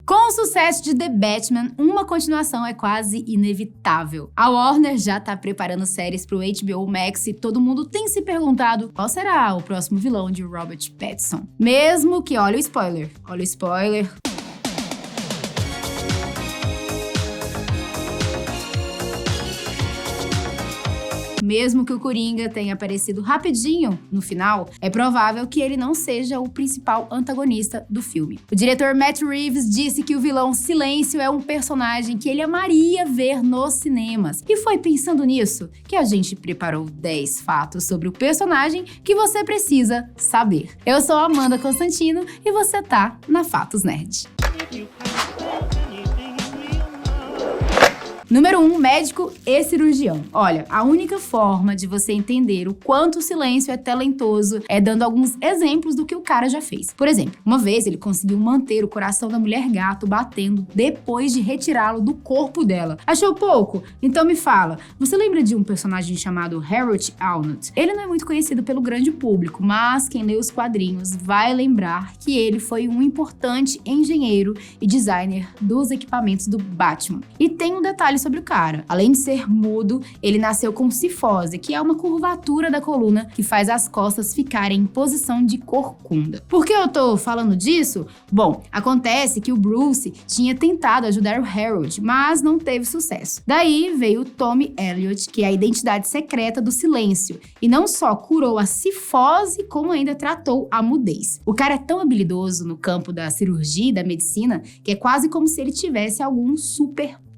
Com o sucesso de The Batman, uma continuação é quase inevitável. A Warner já tá preparando séries pro HBO Max e todo mundo tem se perguntado qual será o próximo vilão de Robert Pattinson. Mesmo que, olha o spoiler. Mesmo que o Coringa tenha aparecido rapidinho no final, é provável que ele não seja o principal antagonista do filme. O diretor Matt Reeves disse que o vilão Silêncio é um personagem que ele amaria ver nos cinemas. E foi pensando nisso que a gente preparou 10 fatos sobre o personagem que você precisa saber. Eu sou a Amanda Constantino e você tá na Fatos Nerd. Número 1, médico e cirurgião. Olha, a única forma de você entender o quanto o Silêncio é talentoso é dando alguns exemplos do que o cara já fez. Por exemplo, uma vez ele conseguiu manter o coração da mulher gato batendo depois de retirá-lo do corpo dela. Achou pouco? Então me fala, você lembra de um personagem chamado Harold Arnott? Ele não é muito conhecido pelo grande público, mas quem lê os quadrinhos vai lembrar que ele foi um importante engenheiro e designer dos equipamentos do Batman. E tem um detalhe sobre o cara. Além de ser mudo, ele nasceu com cifose, que é uma curvatura da coluna que faz as costas ficarem em posição de corcunda. Por que eu tô falando disso? Bom, acontece que o Bruce tinha tentado ajudar o Harold, mas não teve sucesso. Daí veio o Tommy Elliot, que é a identidade secreta do Silêncio, e não só curou a cifose, como ainda tratou a mudez. O cara é tão habilidoso no campo da cirurgia e da medicina que é quase como se ele tivesse algum superpoder.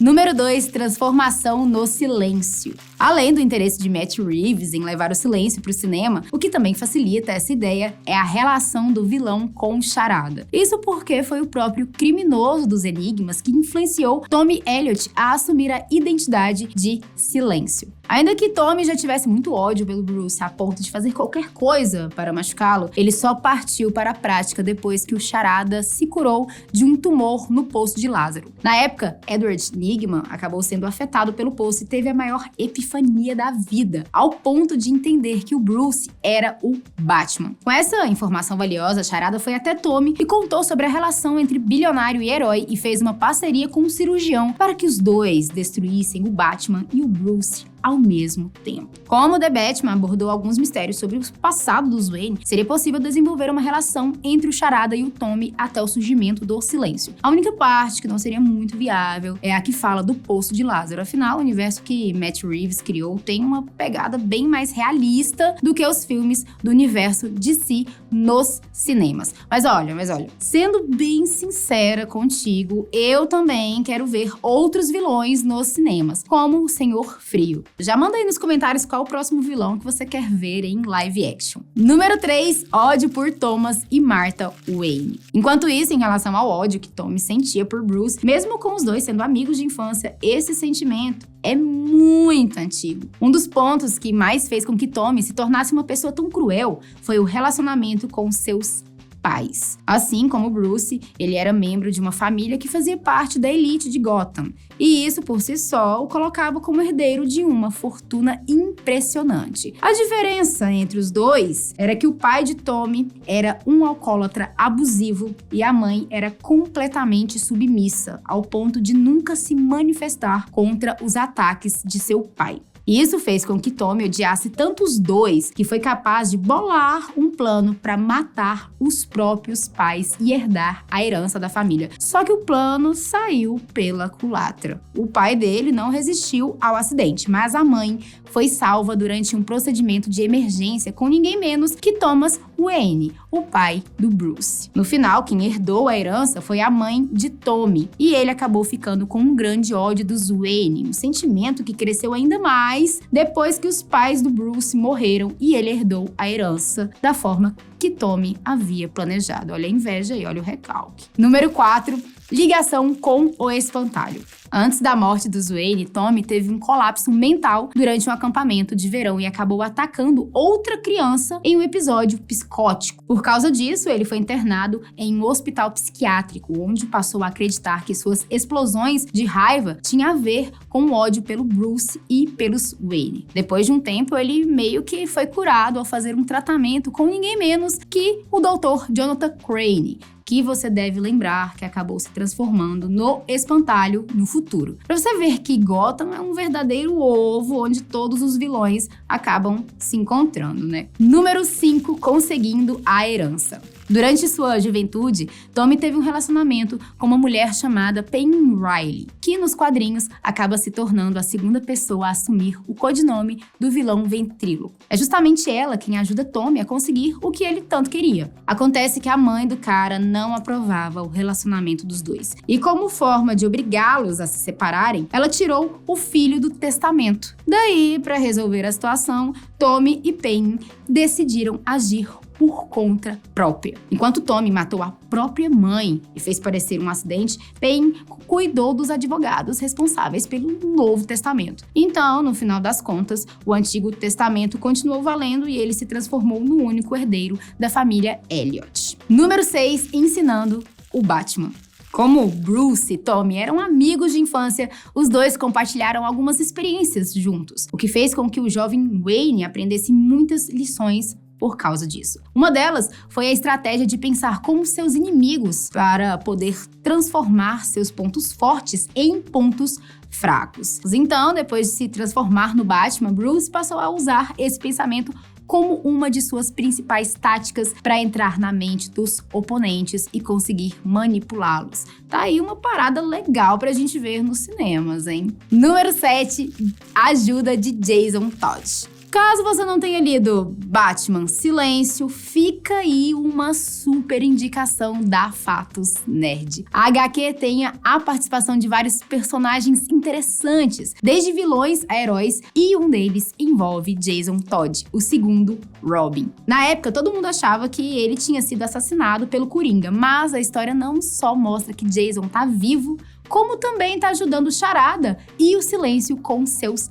Número 2, transformação no silêncio. Além do interesse de Matt Reeves em levar o silêncio para o cinema, o que também facilita essa ideia é a relação do vilão com o Charada. Isso porque foi o próprio criminoso dos enigmas que influenciou Tommy Elliot a assumir a identidade de Silêncio. Ainda que Tommy já tivesse muito ódio pelo Bruce a ponto de fazer qualquer coisa para machucá-lo, ele só partiu para a prática depois que o Charada se curou de um tumor no Poço de Lázaro. Na época, Edward Nygma acabou sendo afetado pelo poço e teve a maior epifania da vida, ao ponto de entender que o Bruce era o Batman. Com essa informação valiosa, Charada foi até Tommy e contou sobre a relação entre bilionário e herói e fez uma parceria com um cirurgião para que os dois destruíssem o Batman e o Bruce ao mesmo tempo. Como The Batman abordou alguns mistérios sobre o passado dos Wayne, seria possível desenvolver uma relação entre o Charada e o Tommy até o surgimento do Silêncio. A única parte que não seria muito viável é a que fala do Poço de Lázaro. Afinal, o universo que Matt Reeves criou tem uma pegada bem mais realista do que os filmes do universo DC nos cinemas. Mas olha, sendo bem sincera contigo, eu também quero ver outros vilões nos cinemas, como o Senhor Frio. Já manda aí nos comentários qual o próximo vilão que você quer ver em live action. Número 3, ódio por Thomas e Martha Wayne. Enquanto isso, em relação ao ódio que Tommy sentia por Bruce, mesmo com os dois sendo amigos de infância, esse sentimento é muito antigo. Um dos pontos que mais fez com que Tommy se tornasse uma pessoa tão cruel foi o relacionamento com seus pais. Assim como Bruce, ele era membro de uma família que fazia parte da elite de Gotham, e isso por si só o colocava como herdeiro de uma fortuna impressionante. A diferença entre os dois era que o pai de Tommy era um alcoólatra abusivo e a mãe era completamente submissa, ao ponto de nunca se manifestar contra os ataques de seu pai. E isso fez com que Tommy odiasse tanto os dois que foi capaz de bolar um plano para matar os próprios pais e herdar a herança da família. Só que o plano saiu pela culatra. O pai dele não resistiu ao acidente, mas a mãe foi salva durante um procedimento de emergência com ninguém menos que Thomas Wayne, o pai do Bruce. No final, quem herdou a herança foi a mãe de Tommy, e ele acabou ficando com um grande ódio dos Wayne, um sentimento que cresceu ainda mais depois que os pais do Bruce morreram e ele herdou a herança da forma que Tommy havia planejado. Olha a inveja e olha o recalque. Número 4, ligação com o espantalho. Antes da morte dos Wayne, Tommy teve um colapso mental durante um acampamento de verão e acabou atacando outra criança em um episódio psicótico. Por causa disso, ele foi internado em um hospital psiquiátrico, onde passou a acreditar que suas explosões de raiva tinham a ver com o ódio pelo Bruce e pelos Wayne. Depois de um tempo, ele meio que foi curado ao fazer um tratamento com ninguém menos que o Dr. Jonathan Crane, que você deve lembrar que acabou se transformando no espantalho no futuro. Pra você ver que Gotham é um verdadeiro ovo onde todos os vilões acabam se encontrando, né? Número 5, conseguindo a herança. Durante sua juventude, Tommy teve um relacionamento com uma mulher chamada Penny Riley, que nos quadrinhos acaba se tornando a segunda pessoa a assumir o codinome do vilão ventríloco. É justamente ela quem ajuda Tommy a conseguir o que ele tanto queria. Acontece que a mãe do cara não aprovava o relacionamento dos dois. E como forma de obrigá-los a se separarem, ela tirou o filho do testamento. Daí, para resolver a situação, Tommy e Penny decidiram agir por conta própria. Enquanto Tommy matou a própria mãe e fez parecer um acidente, Penny cuidou dos advogados responsáveis pelo Novo Testamento. Então, no final das contas, o Antigo Testamento continuou valendo e ele se transformou no único herdeiro da família Elliot. Número 6, ensinando o Batman. Como Bruce e Tommy eram amigos de infância, os dois compartilharam algumas experiências juntos, o que fez com que o jovem Wayne aprendesse muitas lições por causa disso. Uma delas foi a estratégia de pensar como seus inimigos para poder transformar seus pontos fortes em pontos fracos. Então, depois de se transformar no Batman, Bruce passou a usar esse pensamento como uma de suas principais táticas para entrar na mente dos oponentes e conseguir manipulá-los. Tá aí uma parada legal pra gente ver nos cinemas, hein? Número 7, ajuda de Jason Todd. Caso você não tenha lido Batman Silêncio, fica aí uma super indicação da Fatos Nerd. A HQ tem a participação de vários personagens interessantes, desde vilões a heróis, e um deles envolve Jason Todd, o segundo Robin. Na época, todo mundo achava que ele tinha sido assassinado pelo Coringa, mas a história não só mostra que Jason tá vivo, como também tá ajudando o Charada e o Silêncio com seus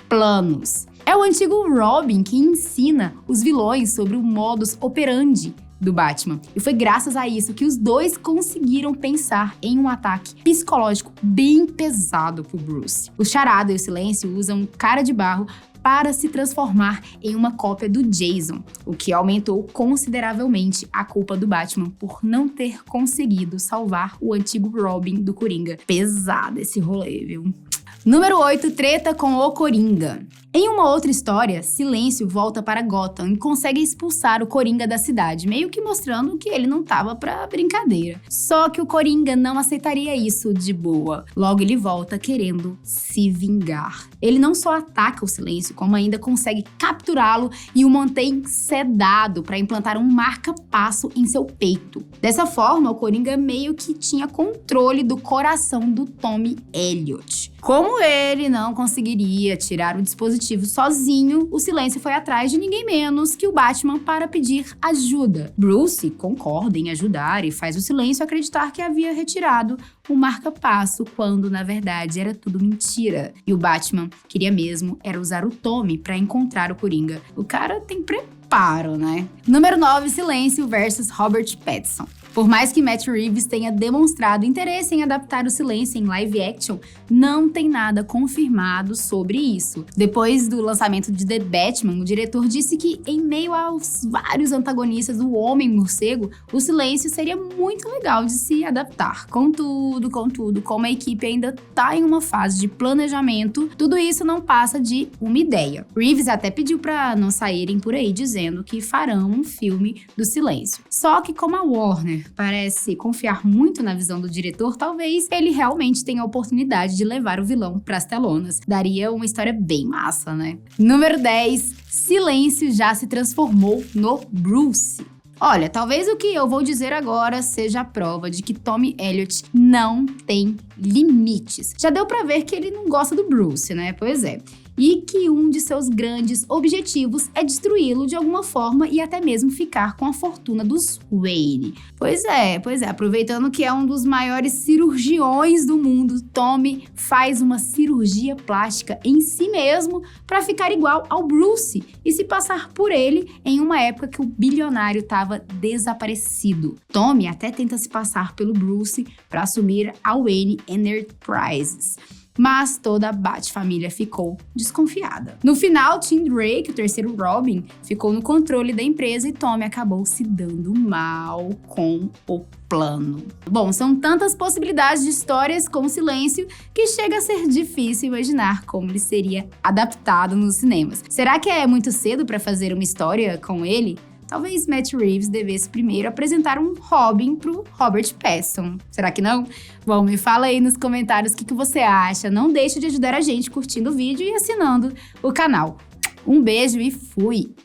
planos. É o antigo Robin que ensina os vilões sobre o modus operandi do Batman. E foi graças a isso que os dois conseguiram pensar em um ataque psicológico bem pesado pro Bruce. O Charada e o Silêncio usam Cara de Barro para se transformar em uma cópia do Jason, o que aumentou consideravelmente a culpa do Batman por não ter conseguido salvar o antigo Robin do Coringa. Pesado esse rolê, viu? Número 8, treta com o Coringa. Em uma outra história, Silêncio volta para Gotham e consegue expulsar o Coringa da cidade, meio que mostrando que ele não tava pra brincadeira. Só que o Coringa não aceitaria isso de boa. Logo ele volta querendo se vingar. Ele não só ataca o Silêncio, como ainda consegue capturá-lo e o mantém sedado para implantar um marca-passo em seu peito. Dessa forma, o Coringa meio que tinha controle do coração do Tommy Elliot. Como ele não conseguiria tirar o dispositivo sozinho, o Silêncio foi atrás de ninguém menos que o Batman para pedir ajuda. Bruce concorda em ajudar e faz o Silêncio acreditar que havia retirado o marca-passo, quando na verdade era tudo mentira. E o Batman queria mesmo era usar o Tommy para encontrar o Coringa. O cara tem preparo, né? Número 9, Silêncio versus Robert Pattinson. Por mais que Matt Reeves tenha demonstrado interesse em adaptar o Silêncio em live action, não tem nada confirmado sobre isso. Depois do lançamento de The Batman, o diretor disse que, em meio aos vários antagonistas do Homem-Morcego, o Silêncio seria muito legal de se adaptar. Contudo, como a equipe ainda tá em uma fase de planejamento, tudo isso não passa de uma ideia. Reeves até pediu para não saírem por aí dizendo que farão um filme do Silêncio. Só que como a Warner parece confiar muito na visão do diretor, talvez ele realmente tenha a oportunidade de levar o vilão pras telonas. Daria uma história bem massa, né? Número 10, Silêncio já se transformou no Bruce. Olha, talvez o que eu vou dizer agora seja a prova de que Tommy Elliot não tem limites. Já deu pra ver que ele não gosta do Bruce, né? Pois é. E que um de seus grandes objetivos é destruí-lo de alguma forma e até mesmo ficar com a fortuna dos Wayne. Pois é, aproveitando que é um dos maiores cirurgiões do mundo, Tommy faz uma cirurgia plástica em si mesmo para ficar igual ao Bruce e se passar por ele em uma época que o bilionário estava desaparecido. Tommy até tenta se passar pelo Bruce para assumir a Wayne Enterprises. mas toda a Bat-família ficou desconfiada. No final, Tim Drake, o terceiro Robin, ficou no controle da empresa e Tommy acabou se dando mal com o plano. Bom, são tantas possibilidades de histórias com silêncio que chega a ser difícil imaginar como ele seria adaptado nos cinemas. Será que é muito cedo para fazer uma história com ele? Talvez Matt Reeves devesse primeiro apresentar um Robin pro Robert Pattinson. Será que não? Bom, me fala aí nos comentários o que você acha. Não deixe de ajudar a gente curtindo o vídeo e assinando o canal. Um beijo e fui!